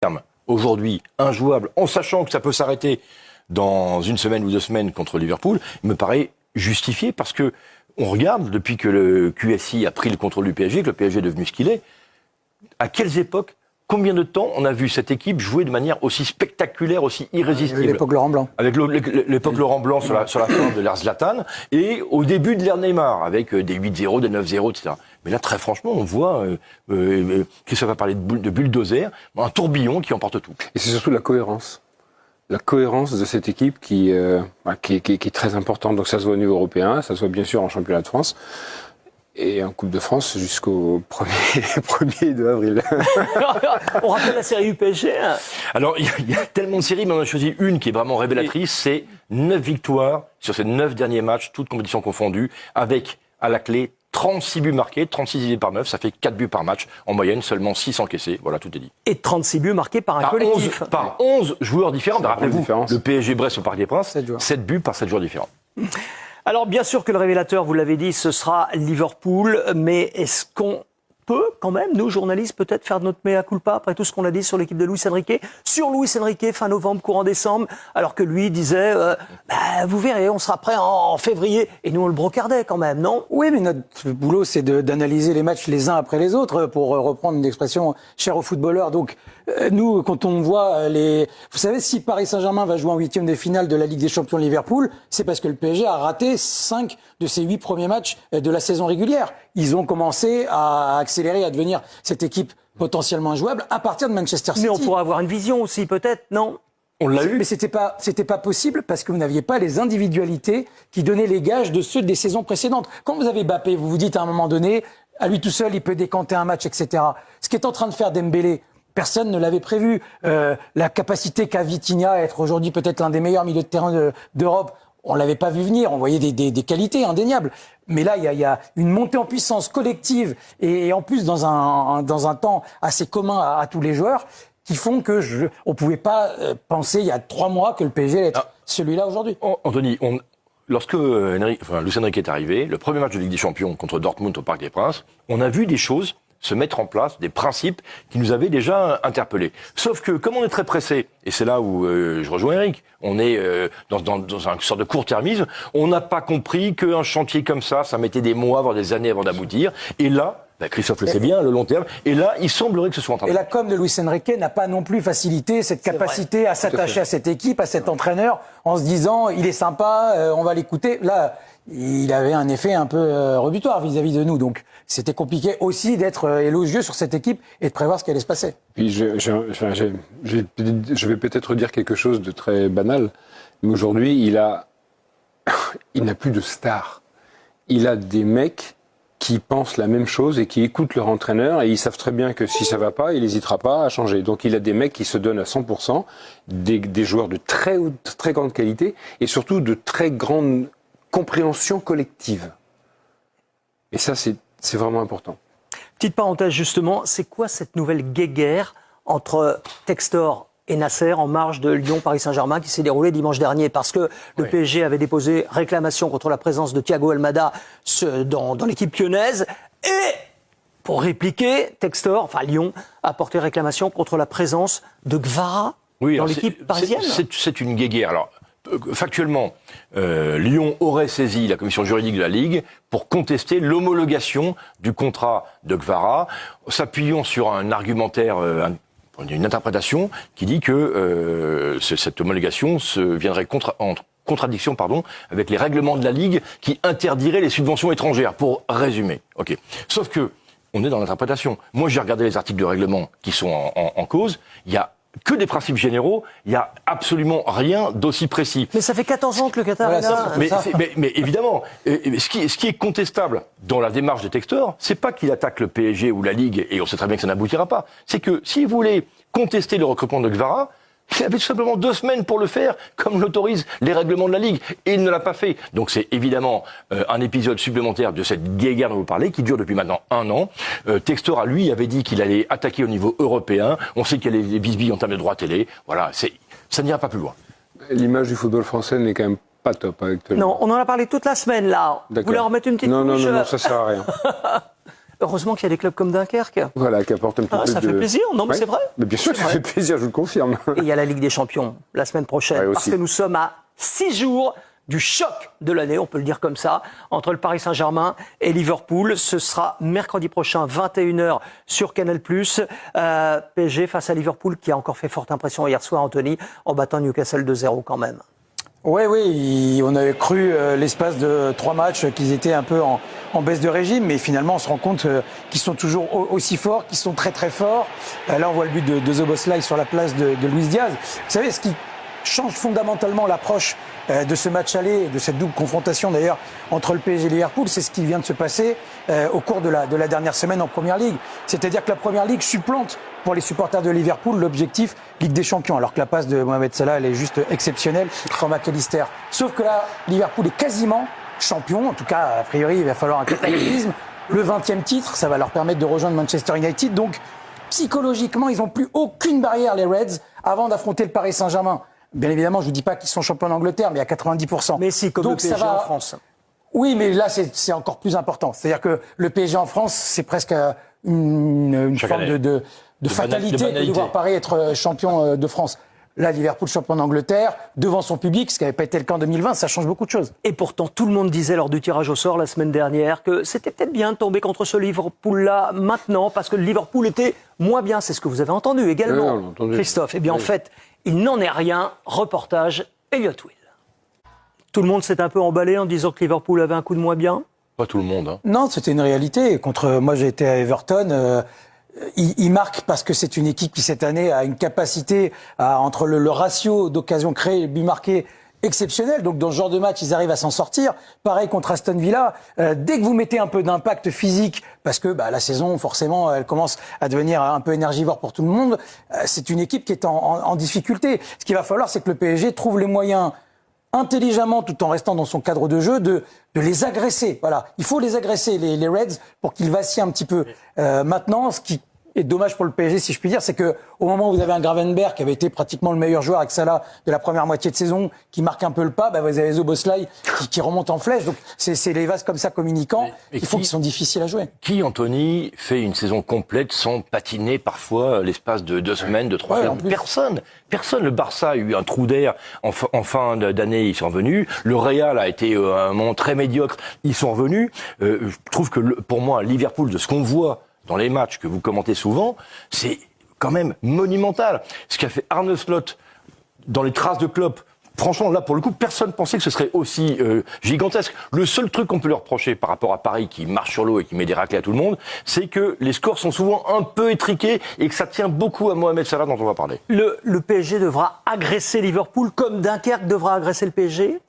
terme aujourd'hui injouable, en sachant que ça peut s'arrêter dans une semaine ou 2 semaines contre Liverpool, me paraît justifié parce que on regarde depuis que le QSI a pris le contrôle du PSG, que le PSG est devenu ce qu'il est, à quelles époques, combien de temps on a vu cette équipe jouer de manière aussi spectaculaire, aussi irrésistible? L'époque Laurent Blanc. Avec l'époque Laurent Blanc sur la fin de l'ère Zlatan, et au début de l'ère Neymar, avec des 8-0, des 9-0, etc. Mais là, très franchement, on voit, Christophe va parler de bulldozer, un tourbillon qui emporte tout. Et c'est surtout la cohérence. La cohérence de cette équipe qui est très importante. Donc ça se voit au niveau européen, ça se voit bien sûr en championnat de France. Et en Coupe de France jusqu'au 1er de avril. On rappelle la série UPSG. Alors, il y a tellement de séries, mais on a choisi une qui est vraiment révélatrice. C'est 9 victoires sur ces 9 derniers matchs, toutes compétitions confondues, avec, à la clé, 36 buts marqués, 36 idées par 9, ça fait 4 buts par match. En moyenne, seulement 6 encaissés. Voilà, tout est dit. Et 36 buts marqués par un collectif. Par 11 joueurs différents. Rappelez-vous, le PSG Brest au Parc des Princes, 7 buts par 7 joueurs différents. Alors, bien sûr que le révélateur, vous l'avez dit, ce sera Liverpool, mais est-ce qu'on peut, quand même, nous, journalistes, peut-être faire notre mea culpa après tout ce qu'on a dit sur l'équipe de Luis Enrique, sur Luis Enrique, fin novembre, courant décembre, alors que lui disait, vous verrez, on sera prêt en février, et nous, on le brocardait quand même, non? Oui, mais notre boulot, c'est d'analyser les matchs les uns après les autres, pour reprendre une expression chère aux footballeurs. Donc, nous, quand on voit vous savez, si Paris Saint-Germain va jouer en 8e de finale de la Ligue des Champions Liverpool, c'est parce que le PSG a raté 5 de ses 8 premiers matchs de la saison régulière. Ils ont commencé à accélérer, à devenir cette équipe potentiellement injouable à partir de Manchester City. Mais on pourrait avoir une vision aussi, peut-être, non? On l'a eu. Mais c'était pas possible parce que vous n'aviez pas les individualités qui donnaient les gages de ceux des saisons précédentes. Quand vous avez Mbappé, vous vous dites à un moment donné, à lui tout seul, il peut décanter un match, etc. Ce qu'est en train de faire Dembélé, personne ne l'avait prévu. La capacité qu'a Vitinha à être aujourd'hui peut-être l'un des meilleurs milieux de terrain d'Europe, on l'avait pas vu venir. On voyait des qualités indéniables. Mais là, il y a une montée en puissance collective et en plus dans un temps assez commun à tous les joueurs qui font que on pouvait pas penser il y a 3 mois que le PSG allait être celui-là aujourd'hui. Anthony, lorsque Luis Enrique est arrivé, le premier match de Ligue des Champions contre Dortmund au Parc des Princes, on a vu des choses se mettre en place, des principes qui nous avaient déjà interpellés. Sauf que, comme on est très pressé, et c'est là où je rejoins Eric, on est dans une sorte de court-termisme, on n'a pas compris qu'un chantier comme ça mettait des mois, voire des années avant d'aboutir. Et là, Christophe le sait bien, le long terme, et là, il semblerait que ce soit en train de... Et la com de Luis Enrique n'a pas non plus facilité cette capacité à s'attacher à cette équipe, à cet entraîneur, en se disant, il est sympa, on va l'écouter. Là, il avait un effet un peu rebutoire vis-à-vis de nous. Donc, c'était compliqué aussi d'être élogieux sur cette équipe et de prévoir ce qui allait se passer. Puis je vais peut-être dire quelque chose de très banal, mais aujourd'hui, il n'a plus de stars. Il a des mecs qui pensent la même chose et qui écoutent leur entraîneur et ils savent très bien que si ça va pas, il n'hésitera pas à changer. Donc il a des mecs qui se donnent à 100%, des joueurs de très grande qualité et surtout de très grande compréhension collective. Et ça, c'est vraiment important. Petite parenthèse justement, c'est quoi cette nouvelle guéguerre entre Textor et Nasser en marge de Lyon-Paris Saint-Germain qui s'est déroulée dimanche dernier parce que le PSG avait déposé réclamation contre la présence de Thiago Almada dans l'équipe lyonnaise et pour répliquer, Lyon a porté réclamation contre la présence de Gvara dans l'équipe parisienne. C'est une guéguerre. Alors, factuellement, Lyon aurait saisi la commission juridique de la Ligue pour contester l'homologation du contrat de Gvara, s'appuyant sur un argumentaire, une interprétation qui dit que cette homologation viendrait en contradiction avec les règlements de la Ligue qui interdiraient les subventions étrangères, pour résumer. Ok. Sauf que on est dans l'interprétation. Moi, j'ai regardé les articles de règlement qui sont en cause. Il y a que des principes généraux, il n'y a absolument rien d'aussi précis. Mais ça fait 14 ans que le Qatar est là. Mais évidemment, ce qui est contestable dans la démarche des Textor, c'est pas qu'il attaque le PSG ou la Ligue, et on sait très bien que ça n'aboutira pas, c'est que s'il voulait contester le recrutement de Gvara, il avait tout simplement 2 semaines pour le faire, comme l'autorisent les règlements de la Ligue, et il ne l'a pas fait. Donc c'est évidemment un épisode supplémentaire de cette guéguerre dont vous parlez, qui dure depuis maintenant 1 an. Textor, lui, avait dit qu'il allait attaquer au niveau européen. On sait qu'il y a des bisbilles en termes de droits télé. Voilà, ça n'ira pas plus loin. L'image du football français n'est quand même pas top actuellement. Non, on en a parlé toute la semaine, là. Vous voulez en remettre une petite couche? Non, ça sert à rien. Heureusement qu'il y a des clubs comme Dunkerque. Voilà, qui apporte un petit peu Ça fait plaisir, non mais Ouais. c'est vrai. Mais bien sûr que ça fait plaisir, je vous le confirme. Et il y a la Ligue des Champions la semaine prochaine, Ouais, parce aussi. que nous sommes à 6 jours du choc de l'année, on peut le dire comme ça, entre le Paris Saint-Germain et Liverpool. Ce sera mercredi prochain, 21h sur Canal+. PSG face à Liverpool, qui a encore fait forte impression hier soir, Anthony, en battant Newcastle 2-0 quand même. Oui, on avait cru l'espace de 3 matchs qu'ils étaient un peu en baisse de régime, mais finalement on se rend compte qu'ils sont toujours aussi forts, qu'ils sont très très forts. Là on voit le but de Szoboszlai sur la place de Luis Diaz. Vous savez, ce qui change fondamentalement l'approche de ce match aller, de cette double confrontation d'ailleurs entre le PSG et Liverpool, c'est ce qui vient de se passer au cours de la dernière semaine en Première Ligue. C'est-à-dire que la Première Ligue supplante pour les supporters de Liverpool l'objectif Ligue des Champions, alors que la passe de Mohamed Salah elle est juste exceptionnelle sur McAllister. Sauf que là, Liverpool est quasiment champion, en tout cas a priori il va falloir un cataclysme. Le 20e titre, ça va leur permettre de rejoindre Manchester United, donc psychologiquement ils n'ont plus aucune barrière les Reds avant d'affronter le Paris Saint-Germain. Bien évidemment, je vous dis pas qu'ils sont champions d'Angleterre, mais à 90%. Mais si, comme donc, le PSG en France. Oui, mais là, c'est encore plus important. C'est-à-dire que le PSG en France, c'est presque une forme de fatalité de devoir Paris être champion de France. Là, Liverpool champion d'Angleterre, devant son public, ce qui n'avait pas été le cas en 2020, ça change beaucoup de choses. Et pourtant, tout le monde disait lors du tirage au sort la semaine dernière que c'était peut-être bien de tomber contre ce Liverpool-là maintenant, parce que le Liverpool était moins bien. C'est ce que vous avez entendu également, Oui, on l'a entendu. Christophe. Eh bien, en fait, il n'en est rien. Reportage Elliott Will. Tout le monde s'est un peu emballé en disant que Liverpool avait un coup de moins bien. Pas tout le monde. Hein. Non, c'était une réalité. Moi, j'ai été à Everton. Il marque parce que c'est une équipe qui, cette année, a une capacité entre le ratio d'occasions créées et le but marqué exceptionnel. Donc, dans ce genre de match, ils arrivent à s'en sortir. Pareil contre Aston Villa. Dès que vous mettez un peu d'impact physique, parce que la saison, forcément, elle commence à devenir un peu énergivore pour tout le monde, c'est une équipe qui est en difficulté. Ce qu'il va falloir, c'est que le PSG trouve les moyens intelligemment, tout en restant dans son cadre de jeu, de les agresser. Voilà, il faut les agresser, les Reds, pour qu'ils vacillent un petit peu. Maintenant, ce qui est dommage pour le PSG, si je puis dire, c'est que au moment où vous avez un Gravenberch qui avait été pratiquement le meilleur joueur avec Salah de la première moitié de saison, qui marque un peu le pas, vous avez Szoboszlai qui remonte en flèche. Donc c'est les vases comme ça communicants qui sont difficiles à jouer. Qui, Anthony, fait une saison complète sans patiner parfois l'espace de 2 semaines, de 3 semaines? Personne. Le Barça a eu un trou d'air en fin d'année, ils sont revenus. Le Real a été un moment très médiocre, ils sont revenus. Je trouve que pour moi, Liverpool, de ce qu'on voit dans les matchs que vous commentez souvent, c'est quand même monumental. Ce qu'a fait Arne Slot dans les traces de Klopp, franchement, là, pour le coup, personne pensait que ce serait aussi gigantesque. Le seul truc qu'on peut leur reprocher par rapport à Paris, qui marche sur l'eau et qui met des raclées à tout le monde, c'est que les scores sont souvent un peu étriqués et que ça tient beaucoup à Mohamed Salah, dont on va parler. Le PSG devra agresser Liverpool comme Dunkerque devra agresser le PSG.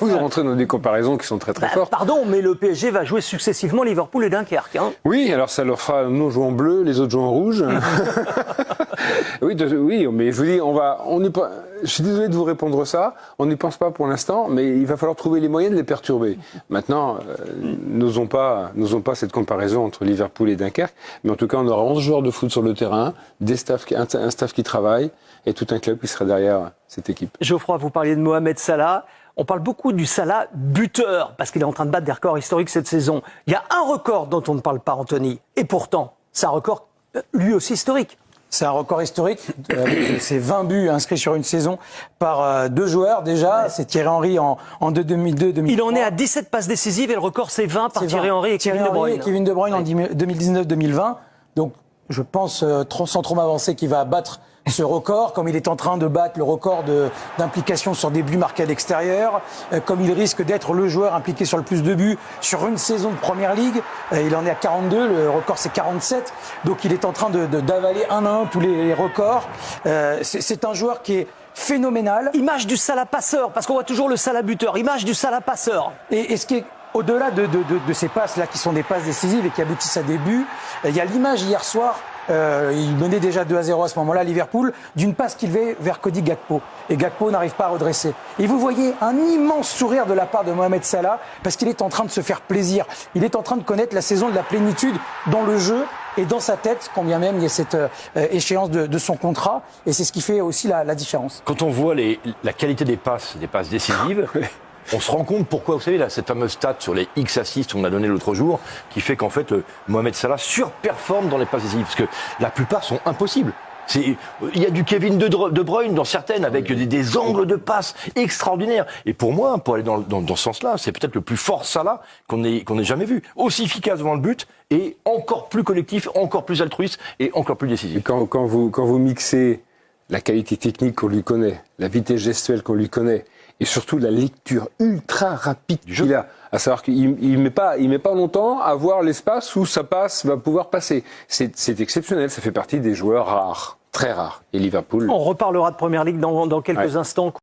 Vous rentrez dans des comparaisons qui sont très très fortes. Pardon, mais le PSG va jouer successivement Liverpool et Dunkerque. Hein. Oui, alors ça leur fera, nous jouons en bleu, les autres jouent en rouge. oui, mais je vous dis, je suis désolé de vous répondre ça, on n'y pense pas pour l'instant, mais il va falloir trouver les moyens de les perturber. Maintenant, n'osons pas cette comparaison entre Liverpool et Dunkerque, mais en tout cas, on aura 11 joueurs de foot sur le terrain, un staff qui travaille, et tout un club qui sera derrière cette équipe. Geoffroy, vous parliez de Mohamed Salah. On parle beaucoup du Salah buteur, parce qu'il est en train de battre des records historiques cette saison. Il y a un record dont on ne parle pas, Anthony, et pourtant, c'est un record lui aussi historique. C'est un record historique. C'est 20 buts inscrits sur une saison par 2 joueurs déjà. C'est Thierry Henry en 2002-2003. Il en est à 17 passes décisives et le record c'est 20 par Thierry Henry et Kevin De Bruyne. Et Kevin De Bruyne en 2019-2020. Donc je pense, sans trop m'avancer, qu'il va battre ce record, comme il est en train de battre le record d'implication sur des buts marqués à l'extérieur, comme il risque d'être le joueur impliqué sur le plus de buts sur une saison de Première Ligue. Il en est à 42, le record c'est 47. Donc il est en train d'avaler un à un tous les records. C'est un joueur qui est phénoménal. Image du Salah passeur, parce qu'on voit toujours le Salah buteur. Image du Salah passeur. Et ce qui est au-delà de ces passes-là, qui sont des passes décisives et qui aboutissent à des buts, il y a l'image hier soir, il menait déjà 2-0 à ce moment-là, Liverpool, d'une passe qu'il fait vers Cody Gakpo. Et Gakpo n'arrive pas à redresser. Et vous voyez un immense sourire de la part de Mohamed Salah, parce qu'il est en train de se faire plaisir. Il est en train de connaître la saison de la plénitude dans le jeu et dans sa tête, quand bien même il y a cette échéance de son contrat. Et c'est ce qui fait aussi la différence. Quand on voit la qualité des passes décisives, on se rend compte pourquoi, vous savez, là, cette fameuse stat sur les X assists qu'on a donné l'autre jour, qui fait qu'en fait, Mohamed Salah surperforme dans les passes décisives, parce que la plupart sont impossibles. Il y a du Kevin De Bruyne dans certaines, avec des angles de passe extraordinaires. Et pour moi, pour aller dans ce sens-là, c'est peut-être le plus fort Salah qu'on ait jamais vu. Aussi efficace devant le but, et encore plus collectif, encore plus altruiste, et encore plus décisif. Et quand vous mixez la qualité technique qu'on lui connaît, la vitesse gestuelle qu'on lui connaît, et surtout la lecture ultra rapide qu'il a, à savoir qu'il met pas longtemps à voir l'espace où sa passe va pouvoir passer. C'est exceptionnel, ça fait partie des joueurs rares, très rares. Et Liverpool. On reparlera de Première Ligue dans quelques instants.